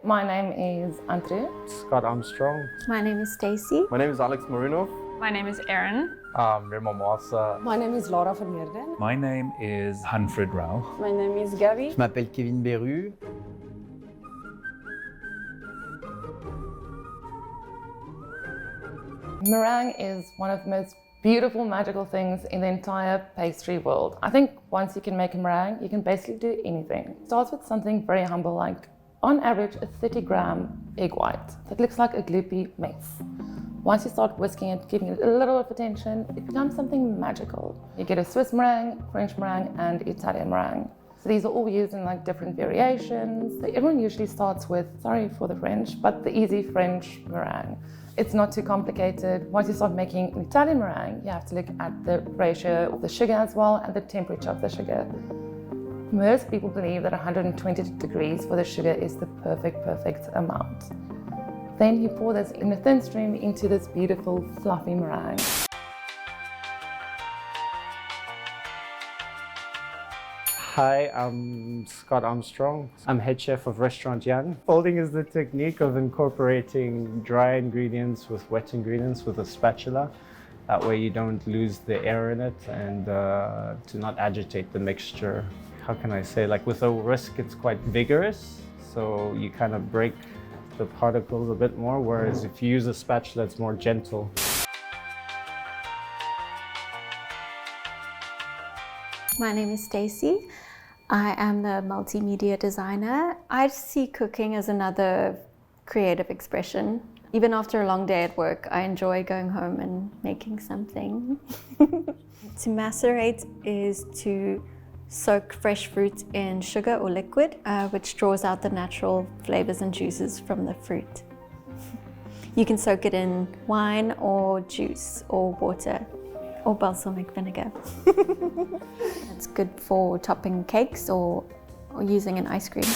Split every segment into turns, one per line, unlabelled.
My name is Andre.
Scott Armstrong.
My name is Stacy.
My name is Alex Marinov.
My name is Erin.
Remo Mossa.
My name is Laura van Meerden.
My name is Hanfred Rauch.
My name is Gabi.
Je m'appelle Kevin Beru.
Meringue is one of the most beautiful, magical things in the entire pastry world. I think once you can make a meringue, you can basically do anything. It starts with something very humble, like on average a 30-gram egg white that looks like a gloopy mess. Once you start whisking it, giving it a little of attention, it becomes something magical. You get a Swiss meringue, French meringue, and Italian meringue. So these are all used in like different variations. So everyone usually starts with, sorry for the French, but the easy French meringue. It's not too complicated. Once you start making an Italian meringue, you have to look at the ratio of the sugar as well and the temperature of the sugar. Most people believe that 120 degrees for the sugar is the perfect amount. Then you pour this in a thin stream into this beautiful fluffy meringue.
Hi, I'm Scott Armstrong. I'm head chef of Restaurant Jan. Folding is the technique of incorporating dry ingredients with wet ingredients with a spatula. That way you don't lose the air in it and to not agitate the mixture. How can I say, like with a whisk it's quite vigorous, so you kind of break the particles a bit more, whereas if you use a spatula it's more gentle.
My name is Stacy. I am the multimedia designer. I see cooking as another creative expression. Even after a long day at work, I enjoy going home and making something. To macerate is to soak fresh fruit in sugar or liquid, which draws out the natural flavors and juices from the fruit. You can soak it in wine or juice or water or balsamic vinegar. It's good for topping cakes or using in ice cream.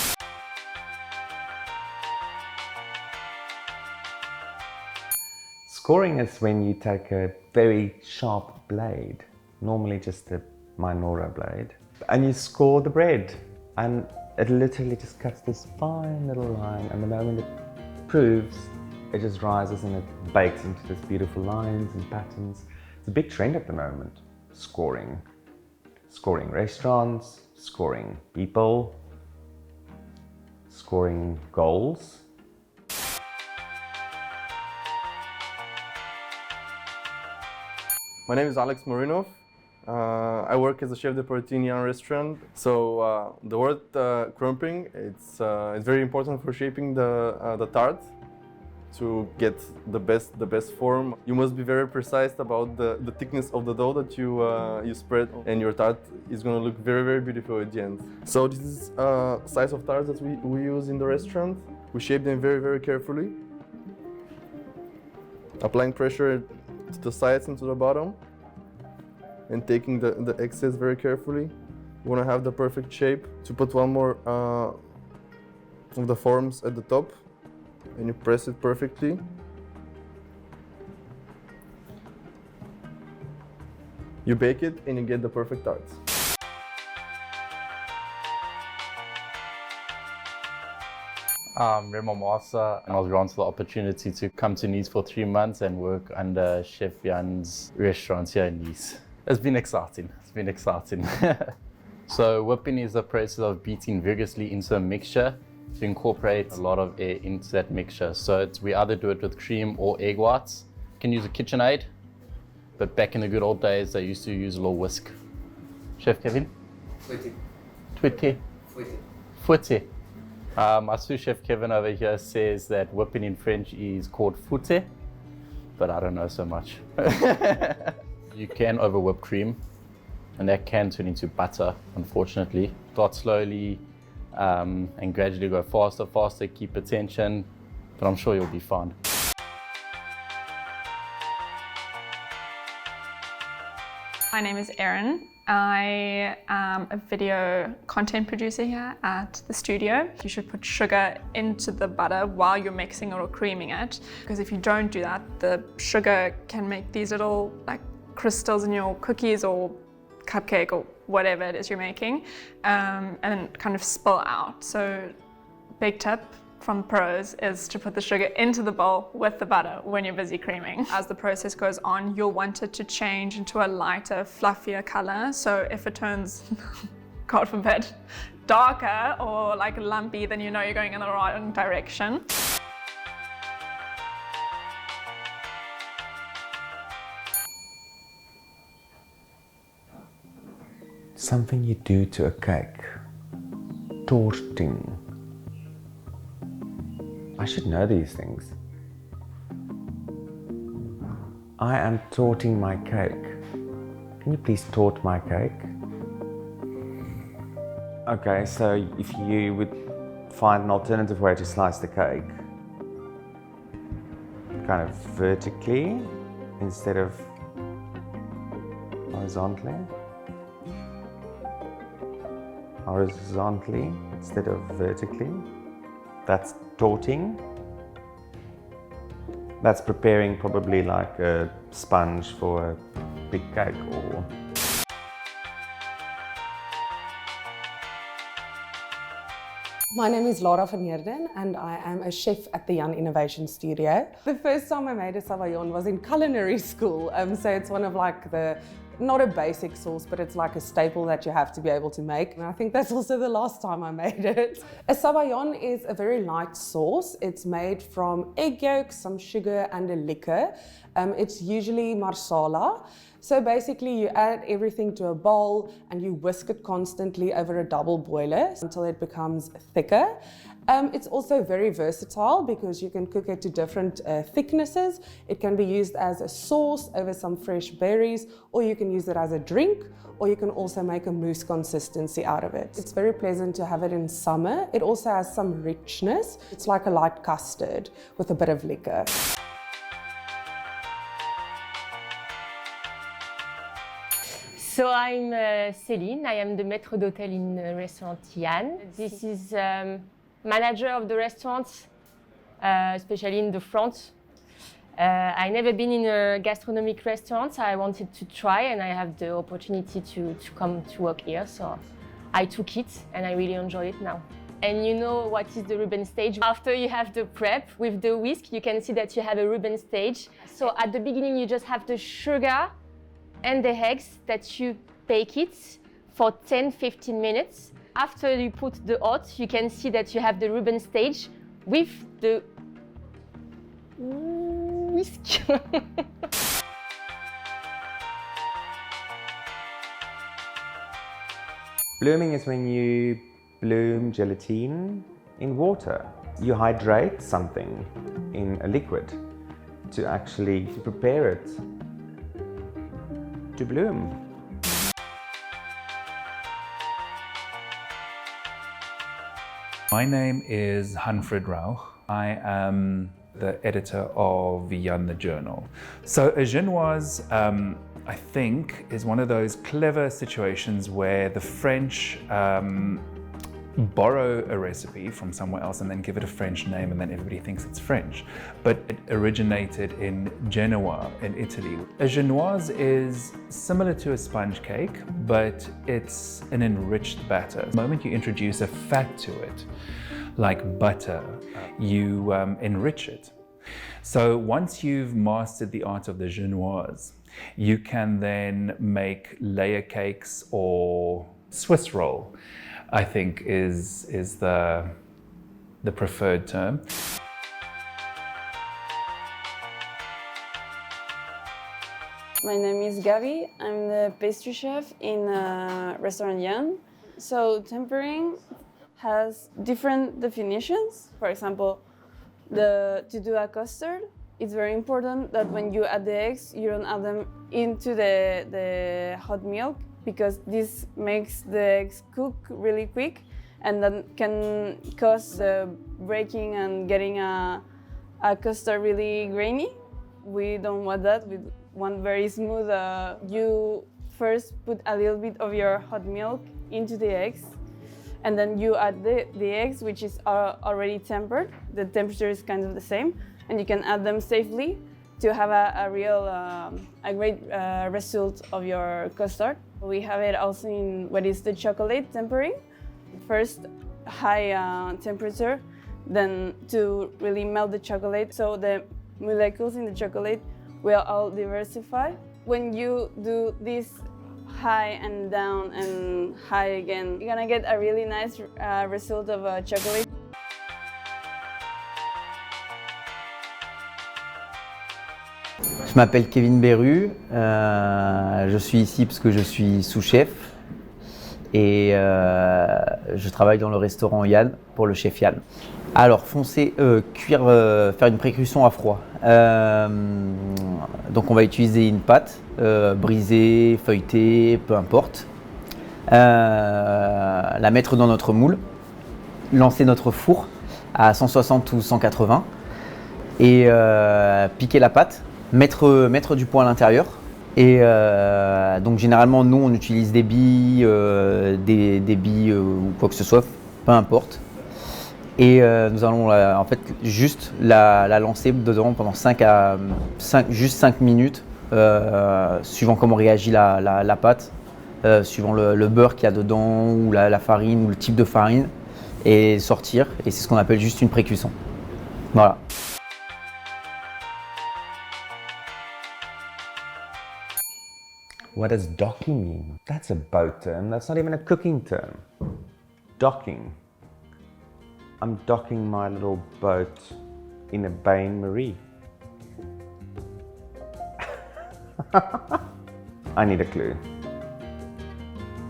Scoring is when you take a very sharp blade, normally just a minora blade, and you score the bread. And it literally just cuts this fine little line, and the moment it proves, it just rises and it bakes into this beautiful lines and patterns. It's a big trend at the moment, scoring. Scoring restaurants, scoring people, scoring goals.
My name is Alex Marinov. I work as a chef de partie in a restaurant. So the word crumping, it's very important for shaping the tart. To get the best form, you must be very precise about the thickness of the dough that you spread, and your tart is going to look very beautiful at the end. So this is size of tarts that we use in the restaurant. We shape them very carefully, applying pressure to the sides and to the bottom, and taking the excess very carefully. You want to have the perfect shape. To put one more of the forms at the top, and you press it perfectly. You bake it and you get the perfect tarts.
Remo Mossa, and I was granted the opportunity to come to Nice for 3 months and work under Chef Jan's restaurants here in Nice. It's been exciting. So whipping is the process of beating vigorously into a mixture to incorporate a lot of air into that mixture. So we either do it with cream or egg whites. You can use a KitchenAid, but back in the good old days, they used to use a little whisk. Chef Kevin? Fouetter. My sous chef Kevin over here says that whipping in French is called fouetter, but I don't know so much. You can over whip cream, and that can turn into butter, unfortunately. Start slowly, and gradually go faster, keep attention, but I'm sure you'll be fine.
My name is Erin. I am a video content producer here at the studio. You should put sugar into the butter while you're mixing or creaming it, because if you don't do that, the sugar can make these little like crystals in your cookies or cupcake or whatever it is you're making, and kind of spill out. So big tip, from pros is to put the sugar into the bowl with the butter when you're busy creaming. As the process goes on, you'll want it to change into a lighter, fluffier color. So if it turns, God forbid, darker or like lumpy, then you know you're going in the wrong direction.
Something you do to a cake. Torting. I should know these things. I am torting my cake. Can you please tort my cake? Okay, so if you would find an alternative way to slice the cake, kind of vertically instead of horizontally. Horizontally instead of vertically. That's torting. That's preparing probably like a sponge for a big cake or...
My name is Laura van Heerden and I am a chef at the Jan Innovation Studio. The first time I made a sabayon was in culinary school, so it's one of like the, not a basic sauce, but it's like a staple that you have to be able to make. And I think that's also the last time I made it. A sabayon is a very light sauce. It's made from egg yolks, some sugar and a liquor. It's usually marsala. So basically you add everything to a bowl and you whisk it constantly over a double boiler until it becomes thicker. It's also very versatile because you can cook it to different thicknesses. It can be used as a sauce over some fresh berries, or you can use it as a drink, or you can also make a mousse consistency out of it. It's very pleasant to have it in summer. It also has some richness. It's like a light custard with a bit of liquor.
So I'm Céline, I am the maître d'hôtel in restaurant Jan. This is manager of the restaurant, especially in the front. I never been in a gastronomic restaurant, so I wanted to try and I have the opportunity to come to work here, so I took it and I really enjoy it now. And you know what is the Reuben stage? After you have the prep with the whisk, you can see that you have a Reuben stage. So at the beginning you just have the sugar and the eggs that you bake it for 10-15 minutes. After you put the oat, you can see that you have the Reuben stage with the whisk.
Blooming is when you bloom gelatine in water. You hydrate something in a liquid to actually prepare it to bloom.
My name is Hendrik. I am the editor of Jan the Journal. So a genoise, I think, is one of those clever situations where the French borrow a recipe from somewhere else and then give it a French name and then everybody thinks it's French. But it originated in Genoa in Italy. A genoise is similar to a sponge cake, but it's an enriched batter. The moment you introduce a fat to it, like butter, you enrich it. So once you've mastered the art of the genoise, you can then make layer cakes or Swiss roll, I think is the preferred term.
My name is Gabi. I'm the pastry chef in restaurant Jan. So tempering has different definitions. For example, to do a custard, it's very important that when you add the eggs, you don't add them into the hot milk, because this makes the eggs cook really quick and that can cause the breaking and getting a custard really grainy. We don't want that. We want very smooth. You first put a little bit of your hot milk into the eggs and then you add the eggs, which is already tempered. The temperature is kind of the same and you can add them safely to have a great result of your custard. We have it also in what is the chocolate tempering. First, high temperature, then to really melt the chocolate, so the molecules in the chocolate will all diversify. When you do this high and down and high again, you're gonna get a really nice result of a chocolate.
Je m'appelle Kevin Berru, je suis ici parce que je suis sous-chef et je travaille dans le restaurant Yann pour le chef Yann. Alors cuire, faire une pré-cuisson à froid. Donc on va utiliser une pâte brisée, feuilletée, peu importe. La mettre dans notre moule, lancer notre four à 160 ou 180 et piquer la pâte. Mettre du poids à l'intérieur et donc généralement nous on utilise des billes, des billes ou quoi que ce soit, peu importe. Et nous allons en fait juste la lancer dedans pendant 5 minutes, suivant comment réagit la pâte, suivant le beurre qu'il y a dedans ou la farine ou le type de farine, et sortir. Et c'est ce qu'on appelle juste une pré-cuisson. Voilà.
What does docking mean? That's a boat term, that's not even a cooking term. Docking. I'm docking my little boat in a bain-marie. I need a clue.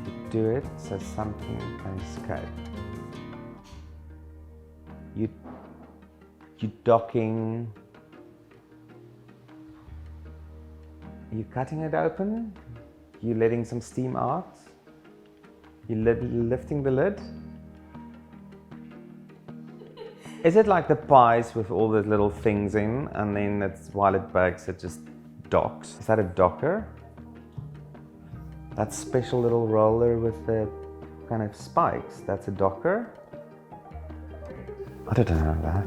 You do it so something can escape. You docking. You cutting it open? You letting some steam out? You lifting the lid? Is it like the pies with all the little things in and then while it bakes it just docks? Is that a docker? That special little roller with the kind of spikes, that's a docker? I don't know that.